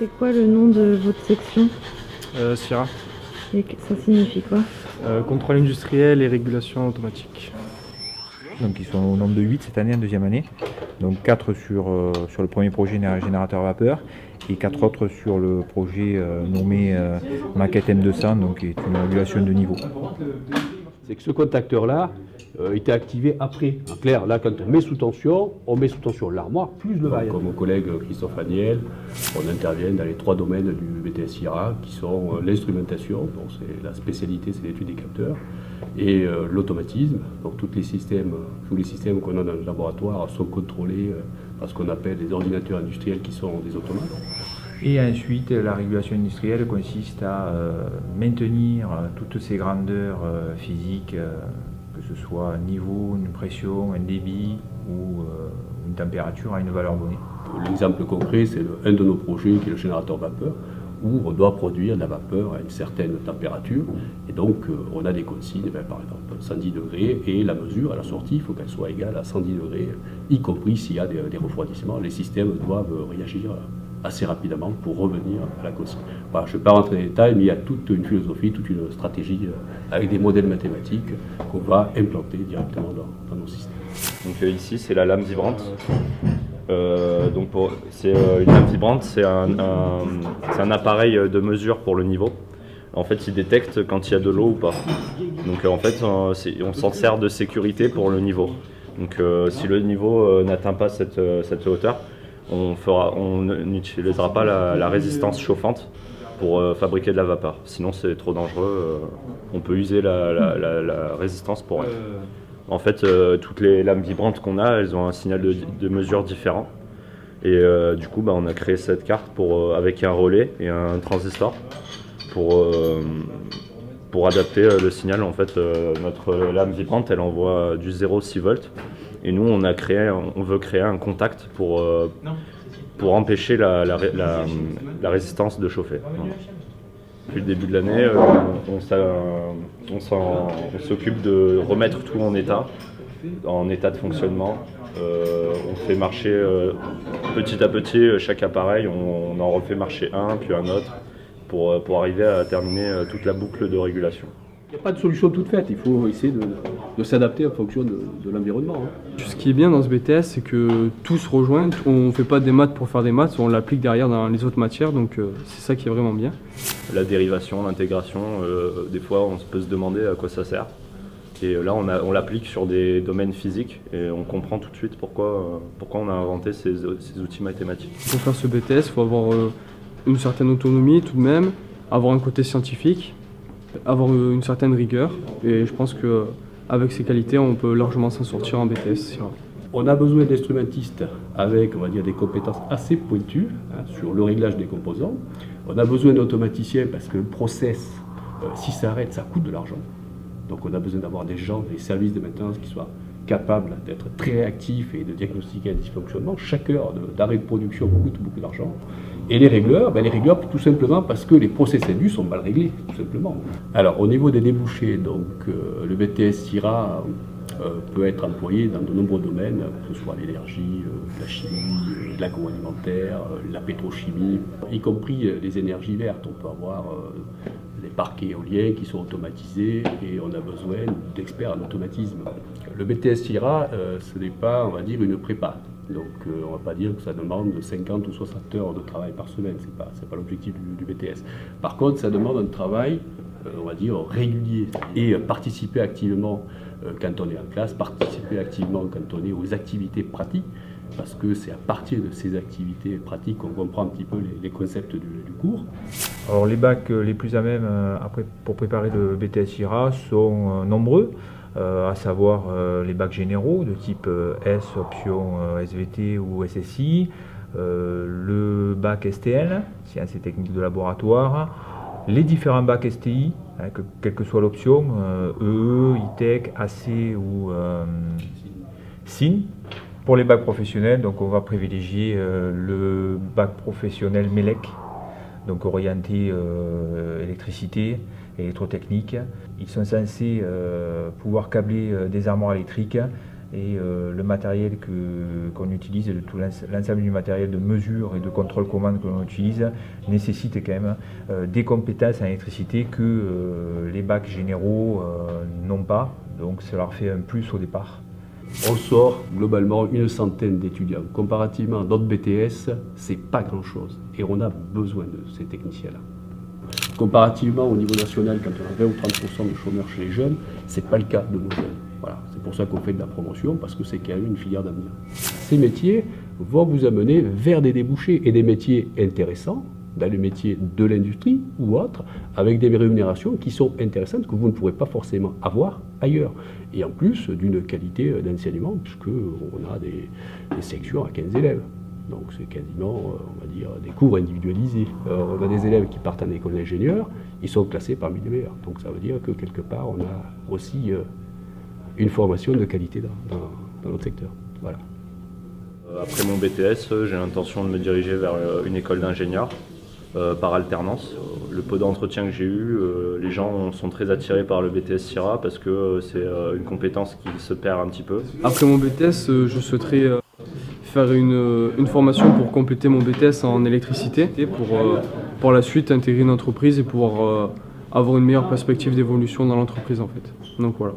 C'est quoi le nom de votre section? SIRA. Et ça signifie quoi? Contrôle industriel et régulation automatique. Donc ils sont au nombre de 8 cette année, en deuxième année. Donc 4 sur le premier projet générateur vapeur et 4 autres sur le projet nommé maquette M200, donc qui est une régulation de niveau. C'est que ce contacteur-là était activé après. En clair, là, quand on met sous tension l'armoire plus le variable. Comme mon collègue Christophe Aniel, on intervient dans les 3 domaines du BTS IRA, qui sont l'instrumentation, donc c'est la spécialité, c'est l'étude des capteurs, et l'automatisme. Donc tous les systèmes qu'on a dans le laboratoire sont contrôlés par ce qu'on appelle des ordinateurs industriels qui sont des automates. Et ensuite, la régulation industrielle consiste à maintenir toutes ces grandeurs physiques, que ce soit un niveau, une pression, un débit ou une température à une valeur donnée. L'exemple concret, c'est un de nos projets qui est le générateur vapeur, où on doit produire de la vapeur à une certaine température. Et donc, on a des consignes, par exemple 110 degrés, et la mesure à la sortie, il faut qu'elle soit égale à 110 degrés, y compris s'il y a des refroidissements. Les systèmes doivent réagir assez rapidement pour revenir à la consigne. Voilà, je ne vais pas rentrer dans les détails, mais il y a toute une philosophie, toute une stratégie avec des modèles mathématiques qu'on va implanter directement dans nos systèmes. Donc ici, c'est la lame vibrante. C'est une lame vibrante, c'est un appareil de mesure pour le niveau. En fait, il détecte quand il y a de l'eau ou pas. Donc en fait, on s'en sert de sécurité pour le niveau. Donc si le niveau n'atteint pas cette hauteur, on n'utilisera pas la résistance chauffante pour fabriquer de la vapeur. Sinon, c'est trop dangereux. On peut user la résistance pour rien. En fait, toutes les lames vibrantes qu'on a, elles ont un signal de mesure différent. Et du coup, on a créé cette carte avec un relais et un transistor pour adapter le signal. En fait, notre lame vibrante, elle envoie du 0,6 volts. Et nous, on veut créer un contact pour empêcher la résistance de chauffer. Depuis le début de l'année, on s'occupe de remettre tout en état de fonctionnement. On fait marcher petit à petit chaque appareil, on en refait marcher un, puis un autre, pour arriver à terminer toute la boucle de régulation. Il n'y a pas de solution toute faite, il faut essayer de s'adapter en fonction de l'environnement. Ce qui est bien dans ce BTS, c'est que tout se rejoint. On ne fait pas des maths pour faire des maths, on l'applique derrière dans les autres matières, donc c'est ça qui est vraiment bien. La dérivation, l'intégration, des fois on peut se demander à quoi ça sert. Et là on l'applique sur des domaines physiques et on comprend tout de suite pourquoi on a inventé ces outils mathématiques. Pour faire ce BTS, il faut avoir une certaine autonomie tout de même, avoir un côté scientifique, avoir une certaine rigueur, et je pense qu'avec ces qualités, on peut largement s'en sortir en BTS. On a besoin d'instrumentistes avec, on va dire, des compétences assez pointues sur le réglage des composants. On a besoin d'automaticiens parce que le process, si ça arrête, ça coûte de l'argent. Donc on a besoin d'avoir des gens, des services de maintenance qui soient capables d'être très réactifs et de diagnostiquer un dysfonctionnement. Chaque heure d'arrêt de production coûte beaucoup d'argent. Et les régleurs, tout simplement parce que les process indus sont mal réglés, tout simplement. Alors au niveau des débouchés, donc le BTS SIRA peut être employé dans de nombreux domaines, que ce soit l'énergie, la chimie, l'agroalimentaire, la pétrochimie, y compris les énergies vertes. On peut avoir des parcs éoliens qui sont automatisés et on a besoin d'experts en automatisme. Le BTS SIRA, ce n'est pas, on va dire, une prépa. Donc on ne va pas dire que ça demande 50 ou 60 heures de travail par semaine, c'est pas l'objectif du BTS. Par contre, ça demande un travail, on va dire, régulier et participer activement quand on est en classe, participer activement quand on est aux activités pratiques, parce que c'est à partir de ces activités pratiques qu'on comprend un petit peu les concepts du cours. Alors les bacs les plus à même pour préparer le BTS IRA sont nombreux. À savoir les bacs généraux de type S, option SVT ou SSI, le bac STL, sciences et techniques de laboratoire, les différents bacs STI, quelle que soit l'option, EE, ITEC, AC ou SIN. Pour les bacs professionnels, donc on va privilégier le bac professionnel MELEC, donc orienté électricité, électrotechnique. Ils sont censés pouvoir câbler des armoires électriques et le matériel qu'on utilise, tout l'ensemble du matériel de mesure et de contrôle commande que l'on utilise nécessite quand même des compétences en électricité que les bacs généraux n'ont pas, donc ça leur fait un plus au départ. On sort globalement une centaine d'étudiants. Comparativement à d'autres BTS, c'est pas grand-chose. Et on a besoin de ces techniciens-là. Comparativement au niveau national, quand on a 20 ou 30% de chômeurs chez les jeunes, c'est pas le cas de nos jeunes. Voilà. C'est pour ça qu'on fait de la promotion, parce que c'est quand même une filière d'avenir. Ces métiers vont vous amener vers des débouchés et des métiers intéressants, dans les métiers de l'industrie ou autres, avec des rémunérations qui sont intéressantes, que vous ne pourrez pas forcément avoir ailleurs. Et en plus d'une qualité d'enseignement, puisqu'on a des sections à 15 élèves. Donc c'est quasiment, on va dire, des cours individualisés. On a des élèves qui partent en école d'ingénieur, ils sont classés parmi les meilleurs. Donc ça veut dire que quelque part, on a aussi une formation de qualité dans notre secteur. Voilà. Après mon BTS, j'ai l'intention de me diriger vers une école d'ingénieur par alternance. Le peu d'entretien que j'ai eu, les gens sont très attirés par le BTS SIRA parce que c'est une compétence qui se perd un petit peu. Après mon BTS, je souhaiterais faire une formation pour compléter mon BTS en électricité et pour la suite intégrer une entreprise et pouvoir avoir une meilleure perspective d'évolution dans l'entreprise en fait. Donc voilà.